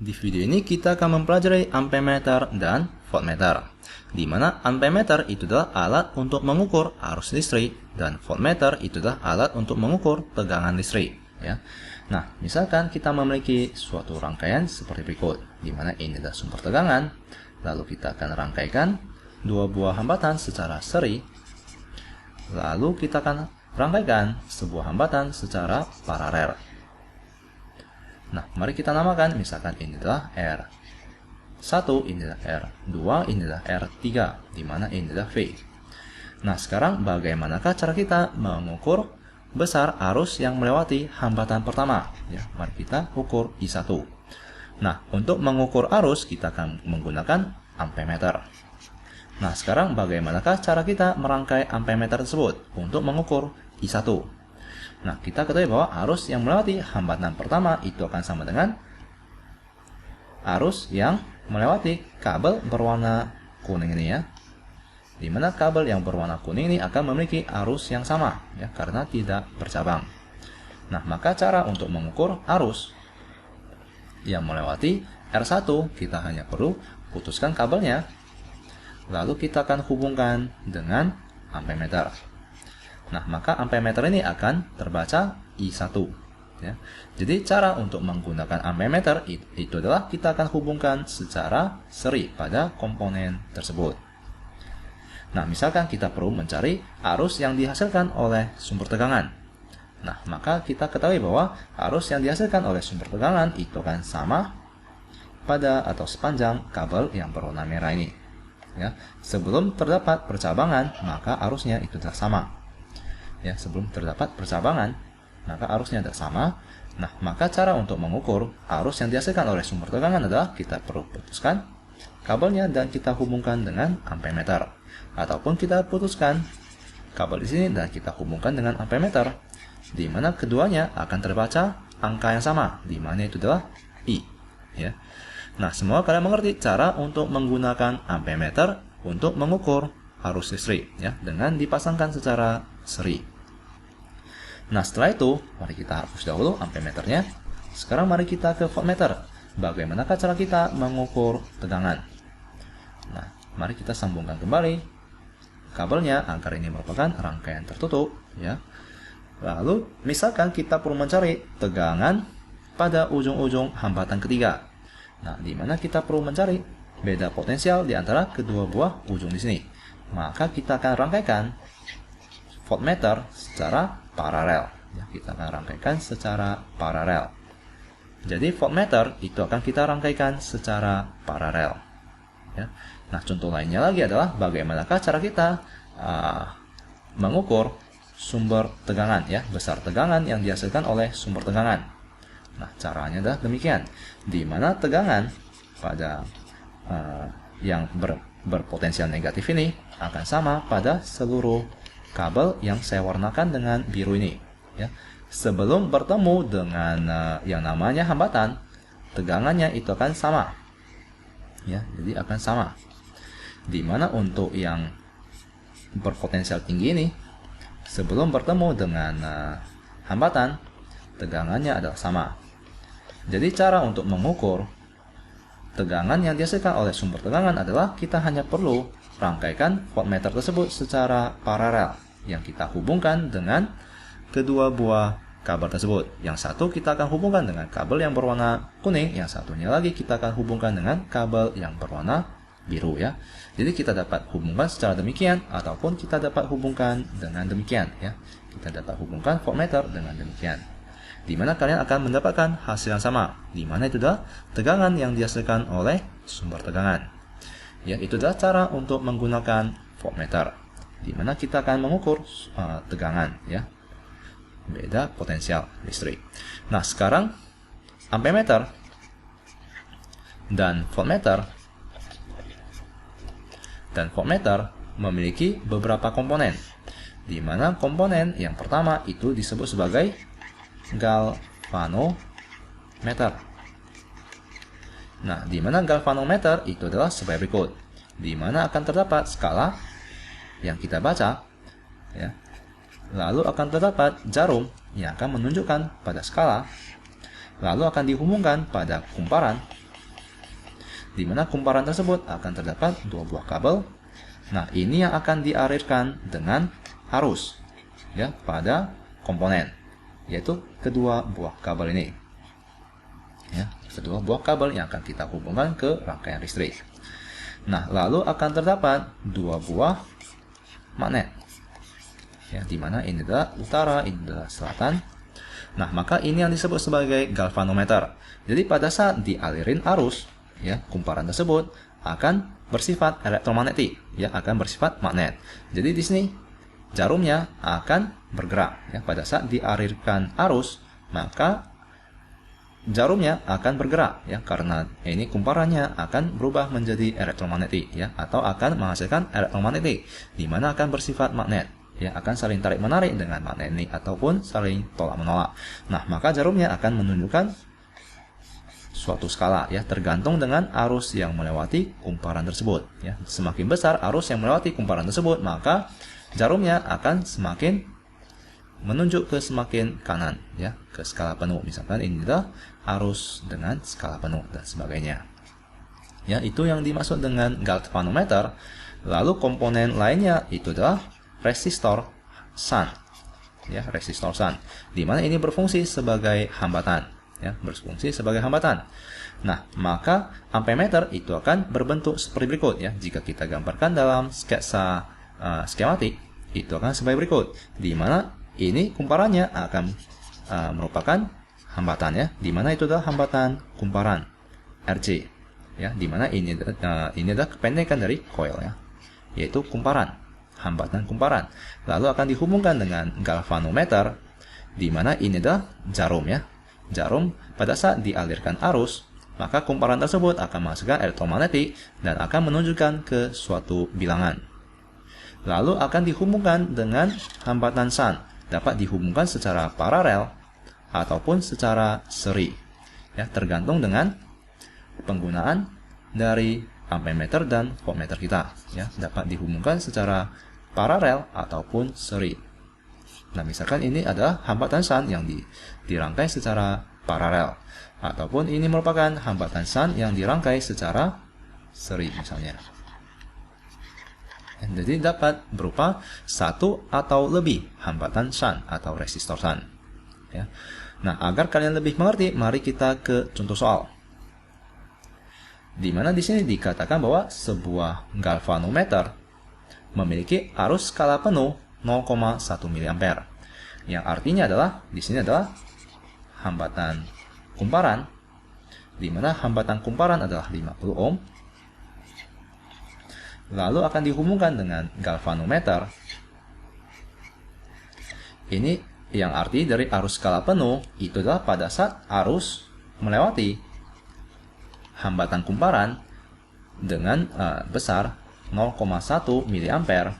Di video ini kita akan mempelajari ampemeter dan voltmeter, di mana ampemeter itu adalah alat untuk mengukur arus listrik dan voltmeter itu adalah alat untuk mengukur tegangan listrik. Ya. Nah, misalkan kita memiliki suatu rangkaian seperti berikut, di mana ini adalah sumber tegangan, lalu kita akan rangkaikan dua buah hambatan secara seri, lalu kita akan rangkaikan sebuah hambatan secara paralel. Nah, mari kita namakan, misalkan ini adalah R1, ini adalah R2, ini adalah R3, di mana ini adalah V. Nah, sekarang bagaimanakah cara kita mengukur besar arus yang melewati hambatan pertama? Ya, mari kita ukur I1. Nah, untuk mengukur arus, kita akan menggunakan ampemeter. Nah, sekarang bagaimanakah cara kita merangkai ampemeter tersebut untuk mengukur I1? Nah, kita ketahui bahwa arus yang melewati hambatan pertama itu akan sama dengan arus yang melewati kabel berwarna kuning ini ya. Di mana kabel yang berwarna kuning ini akan memiliki arus yang sama ya, karena tidak bercabang. Nah, maka cara untuk mengukur arus yang melewati R1, kita hanya perlu putuskan kabelnya, lalu kita akan hubungkan dengan ampemeter. Nah, maka ampemeter ini akan terbaca I1. Ya. Jadi, cara untuk menggunakan ampemeter itu adalah kita akan hubungkan secara seri pada komponen tersebut. Nah, misalkan kita perlu mencari arus yang dihasilkan oleh sumber tegangan. Nah, maka kita ketahui bahwa arus yang dihasilkan oleh sumber tegangan itu akan sama pada atau sepanjang kabel yang berwarna merah ini. Ya. Sebelum terdapat percabangan, maka arusnya itu adalah sama. Ya, sebelum terdapat percabangan, maka arusnya tidak sama. Nah, maka cara untuk mengukur arus yang dihasilkan oleh sumber tegangan adalah kita perlu putuskan kabelnya dan kita hubungkan dengan ampemeter, ataupun kita putuskan kabel di sini dan kita hubungkan dengan ampemeter, di mana keduanya akan terbaca angka yang sama, di mana itu adalah I. Ya. Nah, semua kalian mengerti cara untuk menggunakan ampemeter untuk mengukur arus listrik ya, dengan dipasangkan secara seri. Nah, setelah itu, mari kita hapus dahulu ampemeternya. Sekarang mari kita ke voltmeter. Bagaimanakah cara kita mengukur tegangan? Nah, mari kita sambungkan kembali kabelnya agar ini merupakan rangkaian tertutup. Ya. Lalu, misalkan kita perlu mencari tegangan pada ujung-ujung hambatan ketiga. Nah, di mana kita perlu mencari beda potensial di antara kedua buah ujung di sini. Maka kita akan rangkaikan voltmeter secara paralel. Ya, kita akan rangkaikan secara paralel. Jadi voltmeter itu akan kita rangkaikan secara paralel. Ya. Nah, contoh lainnya lagi adalah bagaimanakah cara kita mengukur sumber tegangan, ya, besar tegangan yang dihasilkan oleh sumber tegangan. Nah, caranya adalah demikian, di mana tegangan pada yang berpotensial negatif ini akan sama pada seluruh kabel yang saya warnakan dengan biru ini. Ya. Sebelum bertemu dengan yang namanya hambatan, tegangannya itu akan sama. Ya, jadi akan sama. Dimana untuk yang berpotensial tinggi ini, sebelum bertemu dengan hambatan, tegangannya adalah sama. Jadi cara untuk mengukur tegangan yang dihasilkan oleh sumber tegangan adalah kita hanya perlu rangkaikan voltmeter tersebut secara paralel yang kita hubungkan dengan kedua buah kabel tersebut. Yang satu kita akan hubungkan dengan kabel yang berwarna kuning, yang satunya lagi kita akan hubungkan dengan kabel yang berwarna biru ya. Jadi kita dapat hubungkan secara demikian ataupun kita dapat hubungkan dengan demikian ya. Kita dapat hubungkan voltmeter dengan demikian. Di mana kalian akan mendapatkan hasil yang sama, di mana itu adalah tegangan yang dihasilkan oleh sumber tegangan. Ya, itu adalah cara untuk menggunakan voltmeter, di mana kita akan mengukur tegangan, ya, beda potensial listrik. Nah, sekarang ampemeter dan voltmeter memiliki beberapa komponen, di mana komponen yang pertama itu disebut sebagai galvanometer. Nah, di mana galvanometer itu adalah sebagai berikut, di mana akan terdapat skala yang kita baca, ya. Lalu akan terdapat jarum yang akan menunjukkan pada skala, lalu akan dihubungkan pada kumparan, di mana kumparan tersebut akan terdapat dua buah kabel. Nah, ini yang akan dialirkan dengan arus ya pada komponen, yaitu kedua buah kabel ini. Ya, kedua buah kabel yang akan kita hubungkan ke rangkaian listrik. Nah, lalu akan terdapat dua buah magnet. Ya, di mana ini adalah utara, ini adalah selatan. Nah, maka ini yang disebut sebagai galvanometer. Jadi pada saat dialirin arus, ya, kumparan tersebut akan bersifat elektromagnetik, ya, akan bersifat magnet. Jadi di sini jarumnya akan bergerak, ya. Pada saat dialirkan arus, maka jarumnya akan bergerak, ya, karena ini kumparannya akan berubah menjadi elektromagnetik, ya, atau akan menghasilkan elektromagnetik, di mana akan bersifat magnet, ya, akan saling tarik menarik dengan magnetik ataupun saling tolak menolak. Nah, maka jarumnya akan menunjukkan suatu skala, ya, tergantung dengan arus yang melewati kumparan tersebut, ya. Semakin besar arus yang melewati kumparan tersebut, maka jarumnya akan semakin menunjuk ke semakin kanan, ya, ke skala penuh. Misalkan ini adalah arus dengan skala penuh dan sebagainya. Ya, itu yang dimaksud dengan galvanometer. Lalu komponen lainnya itu adalah resistor shunt, ya, resistor shunt, di mana ini berfungsi sebagai hambatan. Ya, berfungsi sebagai hambatan. Nah, maka ampemeter itu akan berbentuk seperti berikut, ya. Jika kita gambarkan dalam sketsa skematik, itu akan sebagai berikut, di mana ini kumparannya akan merupakan hambatan, ya, di mana itu adalah hambatan kumparan RC, ya, di mana ini adalah kependekan dari coil, ya, yaitu kumparan, hambatan kumparan. Lalu akan dihubungkan dengan galvanometer, di mana ini adalah jarum, ya. Jarum pada saat dialirkan arus, maka kumparan tersebut akan menghasilkan elektromagnetik dan akan menunjukkan ke suatu bilangan. Lalu akan dihubungkan dengan hambatan shunt, dapat dihubungkan secara paralel ataupun secara seri, ya, tergantung dengan penggunaan dari ampemeter dan voltmeter kita, ya, dapat dihubungkan secara paralel ataupun seri. Nah, misalkan ini adalah hambatan shunt yang dirangkai secara paralel, ataupun ini merupakan hambatan shunt yang dirangkai secara seri misalnya. Jadi dapat berupa satu atau lebih hambatan shunt atau resistor shunt, ya. Nah, agar kalian lebih mengerti, mari kita ke contoh soal. Di mana di sini dikatakan bahwa sebuah galvanometer memiliki arus skala penuh 0,1 mA. Yang artinya adalah di sini adalah hambatan kumparan, di mana hambatan kumparan adalah 50 ohm. Lalu akan dihubungkan dengan galvanometer. Ini yang arti dari arus skala penuh itu adalah pada saat arus melewati hambatan kumparan dengan besar 0,1 mA,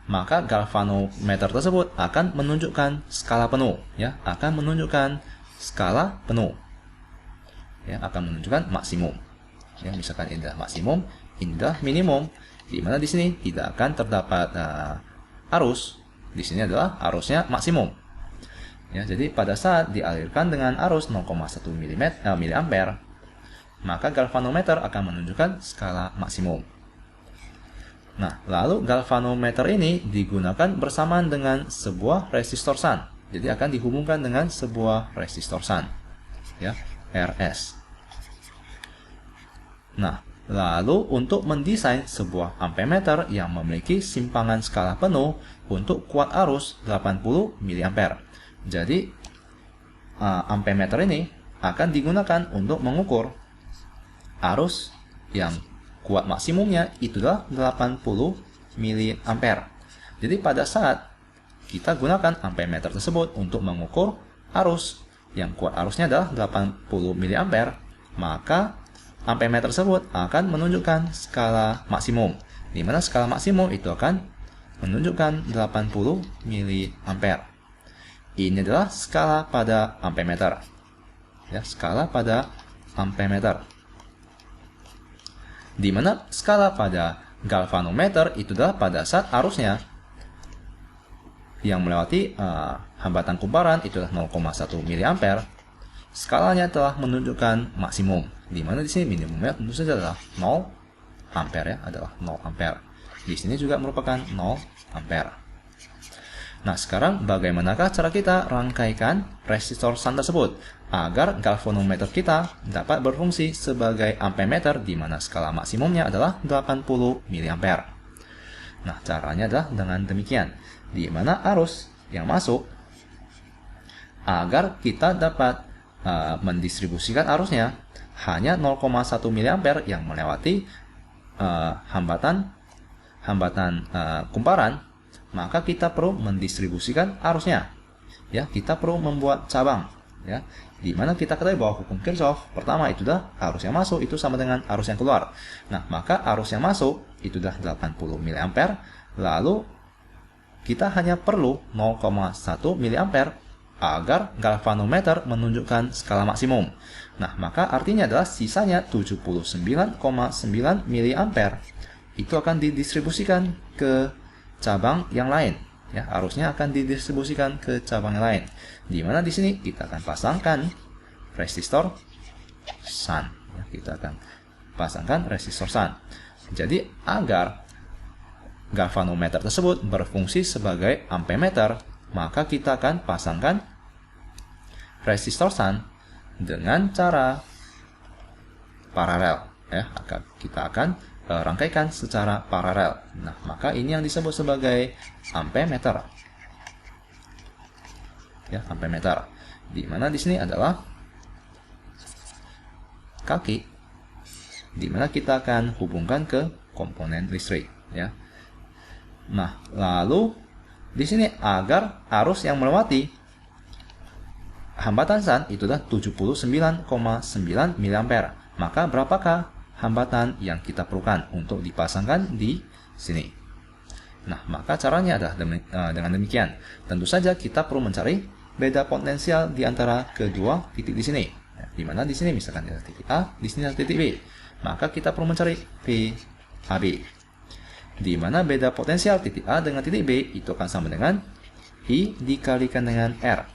maka galvanometer tersebut akan menunjukkan skala penuh, ya, akan menunjukkan skala penuh, ya, akan menunjukkan maksimum, ya. Misalkan ini adalah maksimum, ini adalah minimum, di mana di sini tidak akan terdapat arus, di sini adalah arusnya maksimum, ya. Jadi pada saat dialirkan dengan arus 0,1 mA, maka galvanometer akan menunjukkan skala maksimum. Nah, lalu galvanometer ini digunakan bersamaan dengan sebuah resistor shunt. Jadi akan dihubungkan dengan sebuah resistor shunt, ya, RS. Nah, lalu untuk mendesain sebuah ampemeter yang memiliki simpangan skala penuh untuk kuat arus 80 mA. Jadi ampemeter ini akan digunakan untuk mengukur arus yang kuat maksimumnya itu adalah 80 mA. Jadi pada saat kita gunakan ampemeter tersebut untuk mengukur arus yang kuat arusnya adalah 80 mA, maka ampemeter tersebut akan menunjukkan skala maksimum, di mana skala maksimum itu akan menunjukkan 80 mA. Ini adalah skala pada ampemeter, ya, skala pada ampemeter. Di mana skala pada galvanometer itu adalah pada saat arusnya yang melewati hambatan kumparan itu adalah 0,1 mA, skalanya telah menunjukkan maksimum, di mana di sini minimumnya tentu saja adalah 0 ampere ya, adalah 0 ampere. Di sini juga merupakan 0 ampere. Nah, sekarang bagaimanakah cara kita rangkaikan resistor SHUNT tersebut agar galvanometer kita dapat berfungsi sebagai ampemeter di mana skala maksimumnya adalah 80 mA. Nah, caranya adalah dengan demikian, di mana arus yang masuk agar kita dapat mendistribusikan arusnya hanya 0,1 mA yang melewati hambatan kumparan, maka kita perlu mendistribusikan arusnya. Ya, kita perlu membuat cabang. Ya, di mana kita ketahui bahwa hukum Kirchhoff pertama itu adalah arus yang masuk itu sama dengan arus yang keluar. Nah, maka arus yang masuk itu adalah 80 mA, lalu kita hanya perlu 0,1 mA agar galvanometer menunjukkan skala maksimum. Nah, maka artinya adalah sisanya 79,9 mA itu akan didistribusikan ke cabang yang lain. Ya, arusnya akan didistribusikan ke cabang yang lain. Di mana di sini kita akan pasangkan resistor SHUNT. Ya, kita akan pasangkan resistor SHUNT. Jadi agar galvanometer tersebut berfungsi sebagai ampemeter, maka kita akan pasangkan resistor SHUNT dengan cara paralel. Ya, kita akan rangkaikan secara paralel. Nah, maka ini yang disebut sebagai ampemeter. Ya, ampemeter. Di mana di sini adalah kaki, di mana kita akan hubungkan ke komponen listrik. Ya. Nah, lalu di sini agar arus yang melewati hambatan SHUNT itu adalah 79,9 mA. Maka berapakah hambatan yang kita perlukan untuk dipasangkan di sini? Nah, maka caranya adalah dengan demikian. Tentu saja kita perlu mencari beda potensial di antara kedua titik di sini. Di mana di sini misalkan ada titik A, di sini ada titik B. Maka kita perlu mencari VAB. Di mana beda potensial titik A dengan titik B itu akan sama dengan I dikalikan dengan R.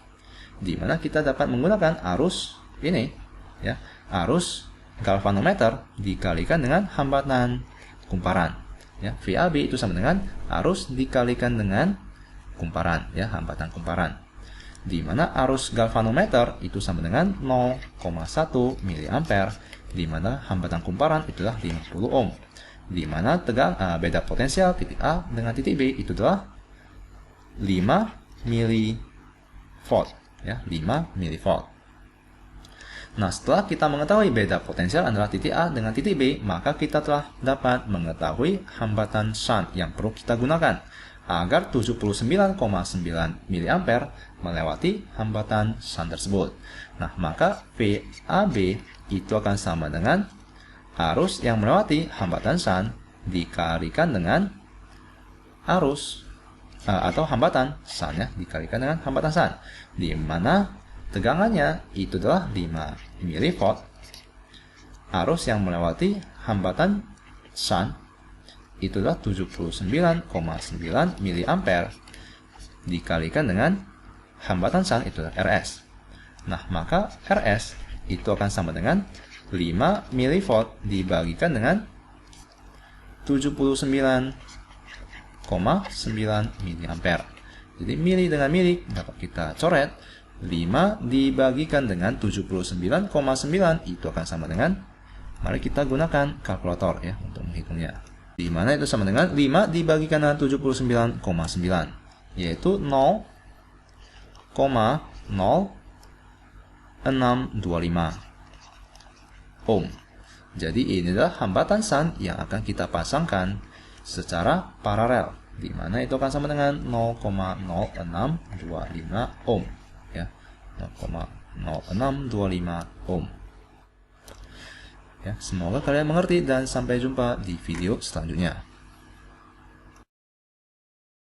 Di mana kita dapat menggunakan arus ini, ya, arus galvanometer dikalikan dengan hambatan kumparan. Ya, VAB itu sama dengan arus dikalikan dengan kumparan, ya, hambatan kumparan. Di mana arus galvanometer itu sama dengan 0,1 mA, di mana hambatan kumparan itulah 50 ohm. Di mana beda potensial titik A dengan titik B itu adalah 5 mV, ya, 5 mV. Nah, setelah kita mengetahui beda potensial antara titik A dengan titik B, maka kita telah dapat mengetahui hambatan SHUNT yang perlu kita gunakan agar 79,9 mA melewati hambatan SHUNT tersebut. Nah, maka VAB itu akan sama dengan arus yang melewati hambatan SHUNT dikalikan dengan arus atau hambatan SHUNT, ya, dikalikan dengan hambatan SHUNT, di mana tegangannya itu adalah 5 mV. Arus yang melewati hambatan SHUNT itu adalah 79,9 mA dikalikan dengan hambatan SHUNT itu adalah RS. Nah, maka RS itu akan sama dengan 5 mV dibagikan dengan 79,9 mA. Jadi mili dengan mili dapat kita coret. 5 dibagikan dengan 79,9 itu akan sama dengan, mari kita gunakan kalkulator, ya, untuk menghitungnya. Di mana itu sama dengan 5 dibagikan dengan 79,9 yaitu 0,0625 ohm. Jadi ini adalah hambatan SHUNT yang akan kita pasangkan secara paralel, di mana itu akan sama dengan 0,0625 ohm. Ya, 0,0625 ohm. Ya, semoga kalian mengerti dan sampai jumpa di video selanjutnya.